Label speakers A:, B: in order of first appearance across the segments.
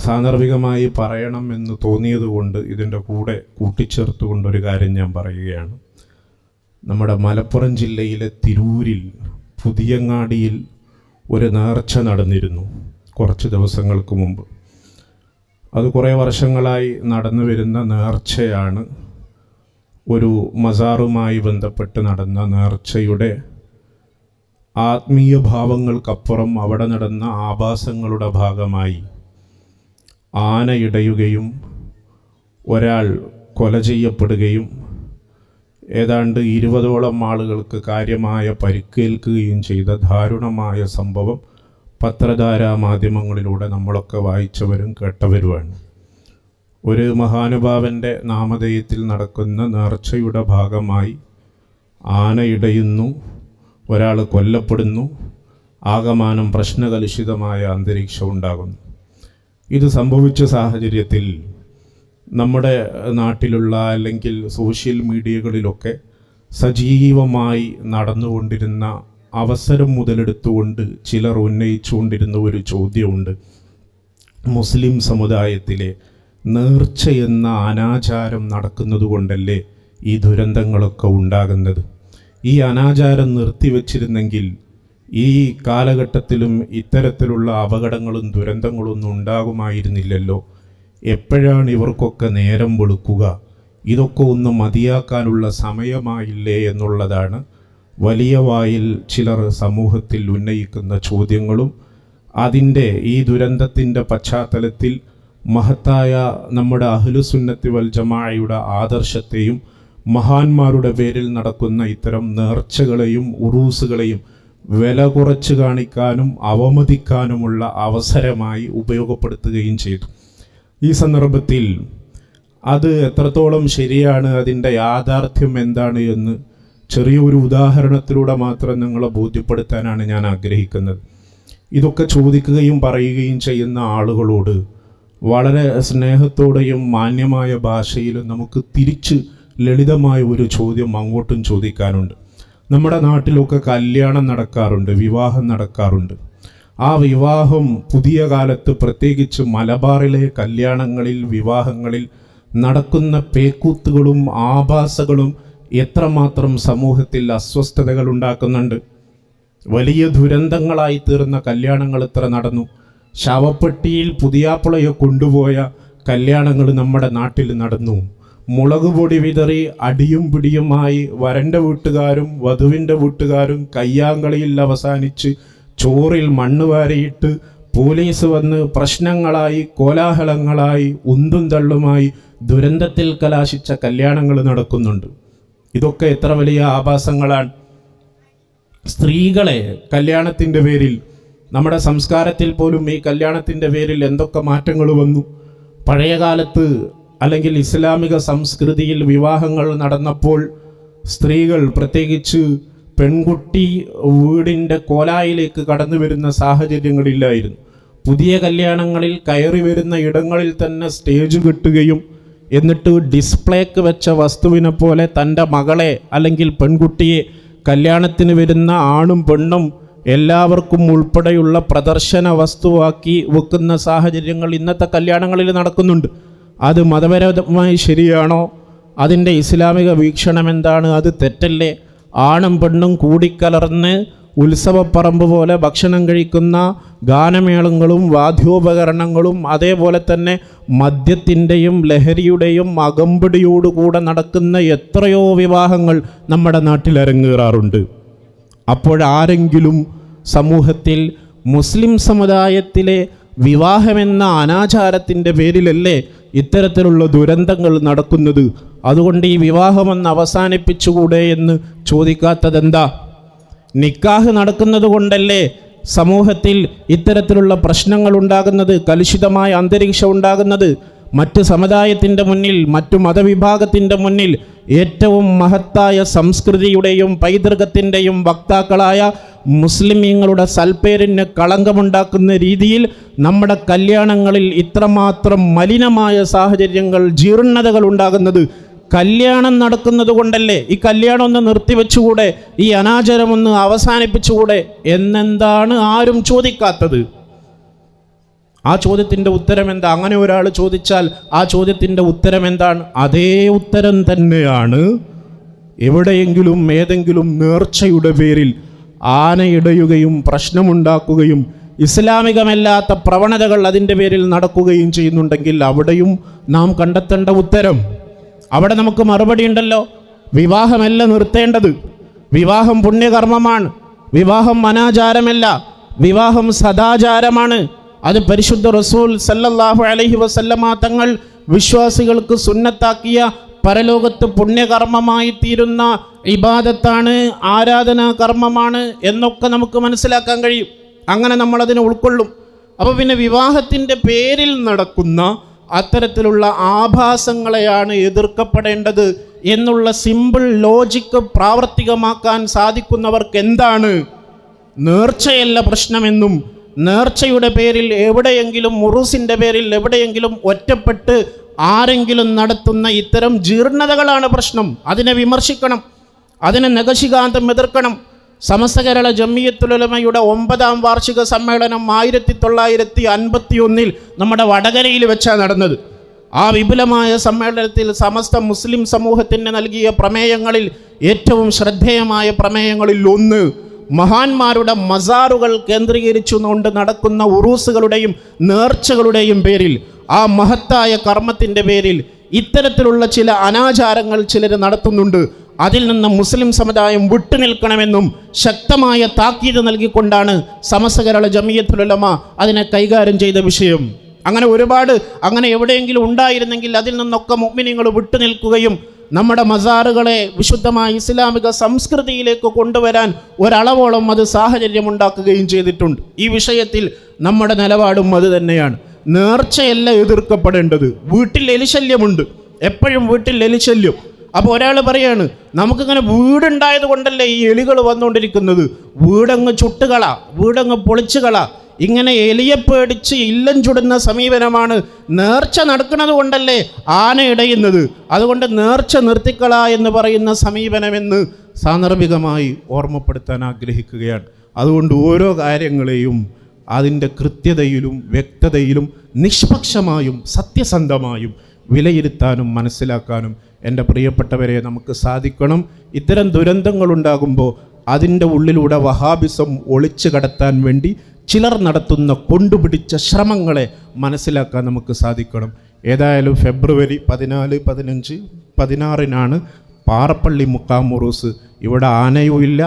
A: സാന്ദർഭികമായി പറയണം എന്ന് തോന്നിയതുകൊണ്ട് ഇതിൻ്റെ കൂടെ കൂട്ടിച്ചേർത്തുകൊണ്ടൊരു കാര്യം ഞാൻ പറയുകയാണ്. നമ്മുടെ മലപ്പുറം ജില്ലയിലെ തിരൂരിൽ പുതിയങ്ങാടിയിൽ ഒരു നേർച്ച നടന്നിരുന്നു കുറച്ച് ദിവസങ്ങൾക്ക് മുമ്പ്. അത് കുറേ വർഷങ്ങളായി നടന്നു വരുന്ന നേർച്ചയാണ്. ഒരു മസാറുമായി ബന്ധപ്പെട്ട് നടന്ന നേർച്ചയുടെ ആത്മീയ ഭാവങ്ങൾക്കപ്പുറം അവിടെ നടന്ന ആഭാസങ്ങളുടെ ഭാഗമായി ആന ഇടയുകയും ഒരാൾ കൊല ചെയ്യപ്പെടുകയും ഏതാണ്ട് 20ഓളം ആളുകൾക്ക് കാര്യമായ പരിക്കേൽക്കുകയും ചെയ്ത ദാരുണമായ സംഭവം പത്രധാരാ മാധ്യമങ്ങളിലൂടെ നമ്മളൊക്കെ വായിച്ചവരും കേട്ടവരുമാണ്. ഒരു മഹാനുഭാവൻ്റെ നാമധേയത്തിൽ നടക്കുന്ന നേർച്ചയുടെ ഭാഗമായി ആന ഇടയുന്നു, ഒരാൾ കൊല്ലപ്പെടുന്നു, ആകമാനം പ്രശ്നകലുഷിതമായ അന്തരീക്ഷം ഉണ്ടാകുന്നു. ഇത് സംഭവിച്ച സാഹചര്യത്തിൽ നമ്മുടെ നാട്ടിലുള്ള അല്ലെങ്കിൽ സോഷ്യൽ മീഡിയകളിലൊക്കെ സജീവമായി നടന്നുകൊണ്ടിരുന്ന അവസരം മുതലെടുത്തുകൊണ്ട് ചിലർ ഉന്നയിച്ചുകൊണ്ടിരുന്ന ഒരു ചോദ്യമുണ്ട്. മുസ്ലിം സമുദായത്തിലെ നേർച്ച എന്ന അനാചാരം നടക്കുന്നത് കൊണ്ടല്ലേ ഈ ദുരന്തങ്ങളൊക്കെ ഉണ്ടാകുന്നത്? ഈ അനാചാരം നിർത്തിവെച്ചിരുന്നെങ്കിൽ ഈ കാലഘട്ടത്തിലും ഇത്തരത്തിലുള്ള അപകടങ്ങളും ദുരന്തങ്ങളൊന്നും ഉണ്ടാകുമായിരുന്നില്ലല്ലോ. എപ്പോഴാണ് ഇവർക്കൊക്കെ നേരം വെളുക്കുക? ഇതൊക്കെ ഒന്ന് മതിയാക്കാനുള്ള സമയമായില്ലേ എന്നുള്ളതാണ് വലിയ വായിൽ ചിലർ സമൂഹത്തിൽ ഉന്നയിക്കുന്ന ചോദ്യങ്ങളും. അതിൻ്റെ ഈ ദുരന്തത്തിൻ്റെ പശ്ചാത്തലത്തിൽ മഹത്തായ നമ്മുടെ അഹ്ലുസുന്നത്തി വൽ ജമാഅയുടെ ആദർശത്തെയും മഹാന്മാരുടെ പേരിൽ നടക്കുന്ന ഇത്തരം നേർച്ചകളെയും ഉറൂസുകളെയും വില കുറച്ച് കാണിക്കാനും അവമതിക്കാനുമുള്ള അവസരമായി ഉപയോഗപ്പെടുത്തുകയും ചെയ്തു. ഈ സന്ദർഭത്തിൽ അത് എത്രത്തോളം ശരിയാണ്, അതിൻ്റെ യാഥാർത്ഥ്യം എന്താണ് എന്ന് ചെറിയൊരു ഉദാഹരണത്തിലൂടെ മാത്രം നിങ്ങളെ ബോധ്യപ്പെടുത്താനാണ് ഞാൻ ആഗ്രഹിക്കുന്നത്. ഇതൊക്കെ ചോദിക്കുകയും പറയുകയും ചെയ്യുന്ന ആളുകളോട് വളരെ സ്നേഹത്തോടെയും മാന്യമായ ഭാഷയിലും നമുക്ക് തിരിച്ച് ലളിതമായ ഒരു ചോദ്യം അങ്ങോട്ടും ചോദിക്കാനുണ്ട്. നമ്മുടെ നാട്ടിലൊക്കെ കല്യാണം നടക്കാറുണ്ട്, വിവാഹം നടക്കാറുണ്ട്. ആ വിവാഹം പുതിയ കാലത്ത് പ്രത്യേകിച്ച് മലബാറിലെ കല്യാണങ്ങളിൽ വിവാഹങ്ങളിൽ നടക്കുന്ന പേക്കൂത്തുകളും ആഭാസങ്ങളും എത്രമാത്രം സമൂഹത്തിൽ അസ്വസ്ഥതകൾ ഉണ്ടാക്കുന്നുണ്ട്. വലിയ ദുരന്തങ്ങളായി തീർന്ന കല്യാണങ്ങൾ എത്ര നടന്നു. ശവപ്പെട്ടിയിൽ പുതിയാപ്പിളയെ കൊണ്ടുപോയ കല്യാണങ്ങൾ നമ്മുടെ നാട്ടിൽ നടന്നു. മുളക് പൊടി വിതറി അടിയും പിടിയുമായി വരൻ്റെ വീട്ടുകാരും വധുവിൻ്റെ വീട്ടുകാരും കയ്യാങ്കളിയിൽ അവസാനിച്ച് ചോറിൽ മണ്ണ് വാരിയിട്ട് പോലീസ് വന്ന് പ്രശ്നങ്ങളായി കോലാഹലങ്ങളായി ഉന്തും തള്ളുമായി ദുരന്തത്തിൽ കലാശിച്ച കല്യാണങ്ങൾ നടക്കുന്നുണ്ട്. ഇതൊക്കെ എത്ര വലിയ ആഭാസങ്ങളാണ്. സ്ത്രീകളെ കല്യാണത്തിൻ്റെ പേരിൽ, നമ്മുടെ സംസ്കാരത്തിൽ പോലും ഈ കല്യാണത്തിൻ്റെ പേരിൽ എന്തൊക്കെ മാറ്റങ്ങൾ വന്നു. പഴയ കാലത്ത് അല്ലെങ്കിൽ ഇസ്ലാമിക സംസ്കൃതിയിൽ വിവാഹങ്ങൾ നടന്നപ്പോൾ സ്ത്രീകൾ, പ്രത്യേകിച്ച് പെൺകുട്ടി വീടിൻ്റെ കോലായിലേക്ക് കടന്നു വരുന്ന സാഹചര്യങ്ങളില്ലായിരുന്നു. പുതിയ കല്യാണങ്ങളിൽ കയറി വരുന്ന ഇടങ്ങളിൽ തന്നെ സ്റ്റേജ് കെട്ടുകയും എന്നിട്ട് ഡിസ്പ്ലേക്ക് വെച്ച വസ്തുവിനെ പോലെ തൻ്റെ മകളെ അല്ലെങ്കിൽ പെൺകുട്ടിയെ കല്യാണത്തിന് വരുന്ന ആണും പെണ്ണും എല്ലാവർക്കും ഉൾപ്പെടെയുള്ള പ്രദർശന വസ്തുവാക്കി വെക്കുന്ന സാഹചര്യങ്ങൾ ഇന്നത്തെ കല്യാണങ്ങളിൽ നടക്കുന്നുണ്ട്. അത് മതപരമായി ശരിയാണോ? അതിൻ്റെ ഇസ്ലാമിക വീക്ഷണം എന്താണ്? അത് തെറ്റല്ലേ? ആണും പെണ്ണും കൂടിക്കലർന്ന് ഉത്സവപ്പറമ്പ് പോലെ ഭക്ഷണം കഴിക്കുന്ന ഗാനമേളങ്ങളും വാദ്യോപകരണങ്ങളും അതേപോലെ തന്നെ മദ്യത്തിൻ്റെയും ലഹരിയുടെയും അകമ്പടിയോടുകൂടെ നടക്കുന്ന എത്രയോ വിവാഹങ്ങൾ നമ്മുടെ നാട്ടിൽ അരങ്ങേറാറുണ്ട്. അപ്പോഴാരെങ്കിലും സമൂഹത്തിൽ മുസ്ലിം സമുദായത്തിലെ വിവാഹമെന്ന അനാചാരത്തിൻ്റെ പേരിലല്ലേ ഇത്തരത്തിലുള്ള ദുരന്തങ്ങൾ നടക്കുന്നത്? അതുകൊണ്ട് ഈ വിവാഹമെന്ന് അവസാനിപ്പിച്ചുകൂടെ എന്ന് ചോദിക്കാത്തതെന്താ? നിക്കാഹ് നടക്കുന്നത് കൊണ്ടല്ലേ സമൂഹത്തിൽ ഇത്തരത്തിലുള്ള പ്രശ്നങ്ങൾ ഉണ്ടാകുന്നത്, കലുഷിതമായ അന്തരീക്ഷം ഉണ്ടാകുന്നത്? മറ്റ് സമുദായത്തിൻ്റെ മുന്നിൽ, മറ്റു മതവിഭാഗത്തിൻ്റെ മുന്നിൽ ഏറ്റവും മഹത്തായ സംസ്കൃതിയുടെയും പൈതൃകത്തിൻ്റെയും വക്താക്കളായ മുസ്ലിമീങ്ങളുടെ സൽപ്പേരിന് കളങ്കമുണ്ടാക്കുന്ന രീതിയിൽ നമ്മുടെ കല്യാണങ്ങളിൽ ഇത്രമാത്രം മലിനമായ സാഹചര്യങ്ങൾ, ജീർണതകൾ ഉണ്ടാകുന്നത് കല്യാണം നടക്കുന്നത് കൊണ്ടല്ലേ? ഈ കല്യാണം ഒന്ന് നിർത്തിവെച്ചുകൂടെ? ഈ അനാചാരം ഒന്ന് അവസാനിപ്പിച്ചുകൂടെ എന്നെന്താണ് ആരും ചോദിക്കാത്തത്? ആ ചോദ്യത്തിൻ്റെ ഉത്തരം എന്താ? അങ്ങനെ ഒരാൾ ചോദിച്ചാൽ ആ ചോദ്യത്തിൻ്റെ ഉത്തരം എന്താണ്? അതേ ഉത്തരം തന്നെയാണ് എവിടെയെങ്കിലും ഏതെങ്കിലും നേർച്ചയുടെ പേരിൽ ആനയിടയുകയും പ്രശ്നമുണ്ടാക്കുകയും ഇസ്ലാമികമല്ലാത്ത പ്രവണതകൾ അതിൻ്റെ പേരിൽ നടക്കുകയും ചെയ്യുന്നുണ്ടെങ്കിൽ അവിടെയും നാം കണ്ടെത്തേണ്ട ഉത്തരം. അവിടെ നമുക്ക് മറുപടി ഉണ്ടല്ലോ. വിവാഹമല്ല നിർത്തേണ്ടത്. വിവാഹം പുണ്യകർമ്മമാണ്. വിവാഹം അനാചാരമല്ല. വിവാഹം സദാചാരമാണ്. അത് പരിശുദ്ധ റസൂൽ സല്ലല്ലാഹു അലൈഹി വസല്ലമ തങ്ങൾ വിശ്വാസികൾക്ക് സുന്നത്താക്കിയ പരലോകത്ത് പുണ്യകർമ്മമായി തീരുന്ന ഇബാദത്താണ്, ആരാധനാ കർമ്മമാണ് എന്നൊക്കെ നമുക്ക് മനസ്സിലാക്കാൻ കഴിയും. അങ്ങനെ നമ്മളതിനെ ഉൾക്കൊള്ളും. അപ്പോൾ പിന്നെ വിവാഹത്തിൻ്റെ പേരിൽ നടക്കുന്ന അത്തരത്തിലുള്ള ആഭാസങ്ങളെയാണ് എതിർക്കപ്പെടേണ്ടത് എന്നുള്ള സിമ്പിൾ ലോജിക്ക് പ്രാവർത്തികമാക്കാൻ സാധിക്കുന്നവർക്ക് എന്താണ് നേർച്ചയല്ല പ്രശ്നമെന്നും, നേർച്ചയുടെ പേരിൽ എവിടെയെങ്കിലും മുറൂസിൻ്റെ പേരിൽ എവിടെയെങ്കിലും ഒറ്റപ്പെട്ട് ആരെങ്കിലും നടത്തുന്ന ഇത്തരം ജീർണതകളാണ് പ്രശ്നം. അതിനെ വിമർശിക്കണം, അതിനെ നഖശികാന്തം എതിർക്കണം. സമസ്ത കേരള ജംഇയ്യത്തുൽ ഉലമയുടെ 9ാം വാർഷിക സമ്മേളനം 1951 നമ്മുടെ വടകരയിൽ വെച്ചാണ് നടന്നത്. ആ വിപുലമായ സമ്മേളനത്തിൽ സമസ്ത മുസ്ലിം സമൂഹത്തിന് നൽകിയ പ്രമേയങ്ങളിൽ ഏറ്റവും ശ്രദ്ധേയമായ പ്രമേയങ്ങളിൽ ഒന്ന് മഹാന്മാരുടെ മസാറുകൾ കേന്ദ്രീകരിച്ചുകൊണ്ട് നടക്കുന്ന ഉറൂസുകളുടെയും നേർച്ചകളുടെയും പേരിൽ, ആ മഹത്തായ കർമ്മത്തിൻ്റെ പേരിൽ ഇത്തരത്തിലുള്ള ചില അനാചാരങ്ങൾ ചിലർ നടത്തുന്നുണ്ട്. അതിൽ നിന്ന് മുസ്ലിം സമുദായം വിട്ടുനിൽക്കണമെന്നും ശക്തമായ താക്കീത് നൽകിക്കൊണ്ടാണ് സമസ്ത കേരള ജംഇയ്യത്തുൽ ഉലമ അതിനെ കൈകാര്യം ചെയ്ത വിഷയം. അങ്ങനെ ഒരുപാട് അങ്ങനെ എവിടെയെങ്കിലും ഉണ്ടായിരുന്നെങ്കിൽ അതിൽ നിന്നൊക്കെ മുഅ്മിനീങ്ങൾ വിട്ടുനിൽക്കുകയും നമ്മുടെ മസാറുകളെ വിശുദ്ധമായ ഇസ്ലാമിക സംസ്കൃതിയിലേക്ക് കൊണ്ടുവരാൻ ഒരളവോളം അത് സാഹചര്യമുണ്ടാക്കുകയും ചെയ്തിട്ടുണ്ട്. ഈ വിഷയത്തിൽ നമ്മുടെ നിലപാടും അത് തന്നെയാണ്. നേർച്ചയല്ല എതിർക്കപ്പെടേണ്ടത്. വീട്ടിൽ എലിശല്യമുണ്ട്, എപ്പോഴും വീട്ടിൽ എലിശല്യം. അപ്പോൾ ഒരാൾ പറയാണ്, നമുക്കിങ്ങനെ വീടുണ്ടായത് കൊണ്ടല്ലേ ഈ എലികൾ വന്നുകൊണ്ടിരിക്കുന്നത്, വീടങ്ങ് ചുട്ടുകള, വീടങ്ങ് പൊളിച്ചുകള. ഇങ്ങനെ എലിയെ പേടിച്ച് ഇല്ലം ചുടുന്ന സമീപനമാണ്. നേർച്ച നടക്കുന്നത് കൊണ്ടല്ലേ ആന ഇടയുന്നത്, അതുകൊണ്ട് നേർച്ച നിർത്തിക്കള എന്ന് പറയുന്ന സമീപനമെന്ന് സാന്ദർഭികമായി ഓർമ്മപ്പെടുത്താൻ ആഗ്രഹിക്കുകയാണ്. അതുകൊണ്ട് ഓരോ കാര്യങ്ങളെയും അതിൻ്റെ കൃത്യതയിലും വ്യക്തതയിലും നിഷ്പക്ഷമായും സത്യസന്ധമായും വിലയിരുത്താനും മനസ്സിലാക്കാനും എൻ്റെ പ്രിയപ്പെട്ടവരെ നമുക്ക് സാധിക്കണം. ഇത്തരം ദുരന്തങ്ങളുണ്ടാകുമ്പോൾ അതിൻ്റെ ഉള്ളിലൂടെ വഹാബിസം ഒളിച്ചു കടത്താൻ വേണ്ടി ചിലർ നടത്തുന്ന കൊണ്ടുപിടിച്ച ശ്രമങ്ങളെ മനസ്സിലാക്കാൻ നമുക്ക് സാധിക്കണം. ഏതായാലും ഫെബ്രുവരി 14, 15, 16 പാറപ്പള്ളി മുഖാം ഉറൂസ്. ഇവിടെ ആനയുമില്ല,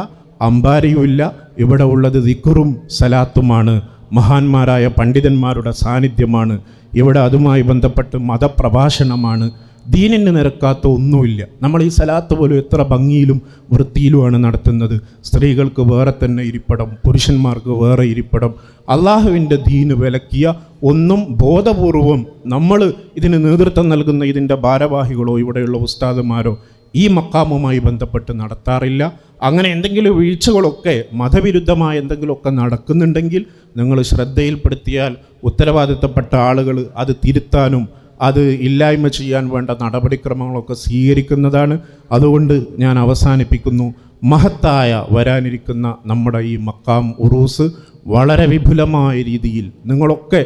A: അമ്പാരിയുമില്ല. ഇവിടെ ഉള്ളത് ദിക്റും സലാത്തുമാണ്, മഹാന്മാരായ പണ്ഡിതന്മാരുടെ സാന്നിധ്യമാണ്. ഇവിടെ അതുമായി ബന്ധപ്പെട്ട് മതപ്രഭാഷണമാണ്. ദീനിന് നിരക്കാത്ത ഒന്നുമില്ല. നമ്മൾ ഈ സലാത്ത് പോലും എത്ര ഭംഗിയിലും വൃത്തിയിലുമാണ് നടത്തുന്നത്. സ്ത്രീകൾക്ക് വേറെ തന്നെ ഇരിപ്പിടം, പുരുഷന്മാർക്ക് വേറെ ഇരിപ്പിടം. അള്ളാഹുവിൻ്റെ ദീന് വിലക്കിയ ഒന്നും ബോധപൂർവം നമ്മൾ ഇതിന് നേതൃത്വം നൽകുന്ന ഇതിൻ്റെ ഭാരവാഹികളോ ഇവിടെയുള്ള ഉസ്താദുമാരോ ഈ മക്കാമുമായി ബന്ധപ്പെട്ട് നടത്താറില്ല. അങ്ങനെ എന്തെങ്കിലും വീഴ്ചകളൊക്കെ മതവിരുദ്ധമായ എന്തെങ്കിലുമൊക്കെ നടക്കുന്നുണ്ടെങ്കിൽ നിങ്ങൾ ശ്രദ്ധയിൽപ്പെടുത്തിയാൽ ഉത്തരവാദിത്തപ്പെട്ട ആളുകൾ അത് തിരുത്താനും അത് ഇല്ലായ്മ ചെയ്യാൻ വേണ്ട നടപടിക്രമങ്ങളൊക്കെ സ്വീകരിക്കുന്നതാണ്. അതുകൊണ്ട് ഞാൻ അവസാനിപ്പിക്കുന്നു. മഹത്തായ വരാനിരിക്കുന്ന നമ്മുടെ ഈ മക്കാം ഉറൂസ് വളരെ വിപുലമായ രീതിയിൽ നിങ്ങളൊക്കെ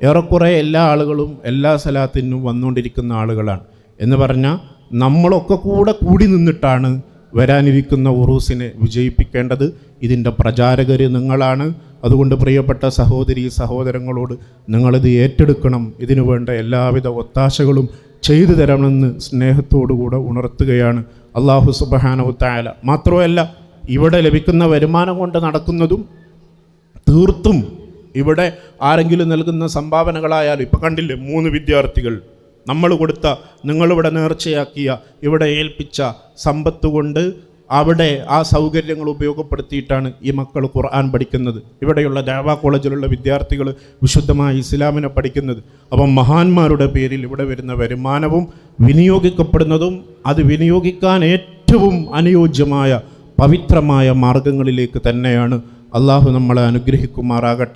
A: ഏറെക്കുറെ എല്ലാ ആളുകളും എല്ലാ സലാത്തിനും വന്നുകൊണ്ടിരിക്കുന്ന ആളുകളാണ് എന്ന് പറഞ്ഞാൽ നമ്മളൊക്കെ കൂടി നിന്നിട്ടാണ് വരാനിരിക്കുന്ന ഉറൂസിനെ വിജയിപ്പിക്കേണ്ടത്. ഇതിൻ്റെ പ്രചാരകർ നിങ്ങളാണ്. അതുകൊണ്ട് പ്രിയപ്പെട്ട സഹോദരീ സഹോദരങ്ങളോട് നിങ്ങളിത് ഏറ്റെടുക്കണം. ഇതിനു വേണ്ട എല്ലാവിധ ഒത്താശകളും ചെയ്തു തരണമെന്ന് സ്നേഹത്തോടുകൂടെ ഉണർത്തുകയാണ്. അല്ലാഹു സുബ്ഹാനഹു തആല മാത്രമല്ല, ഇവിടെ ലഭിക്കുന്ന വരുമാനം കൊണ്ട് നടക്കുന്നതും തീർത്തും ഇവിടെ ആരെങ്കിലും നൽകുന്ന സംഭാവനകളായാലും, ഇപ്പം കണ്ടില്ലേ 3 വിദ്യാർത്ഥികൾ നമ്മൾ കൊടുത്ത, നിങ്ങളിവിടെ നേർച്ചയാക്കിയ, ഇവിടെ ഏൽപ്പിച്ച സമ്പത്ത് കൊണ്ട് അവിടെ ആ സൗകര്യങ്ങൾ ഉപയോഗപ്പെടുത്തിയിട്ടാണ് ഈ മക്കൾ ഖുർആൻ പഠിക്കുന്നത്. ഇവിടെയുള്ള ദഅവാ കോളേജിലുള്ള വിദ്യാർത്ഥികൾ വിശുദ്ധമായ ഇസ്ലാമിനെ പഠിക്കുന്നത്. അപ്പം മഹാന്മാരുടെ പേരിൽ ഇവിടെ വരുന്ന വരുമാനവും വിനിയോഗിക്കപ്പെടുന്നതും അത് വിനിയോഗിക്കാൻ ഏറ്റവും അനുയോജ്യമായ പവിത്രമായ മാർഗങ്ങളിലേക്ക് തന്നെയാണ്. അള്ളാഹു നമ്മളെ അനുഗ്രഹിക്കുമാറാകട്ടെ.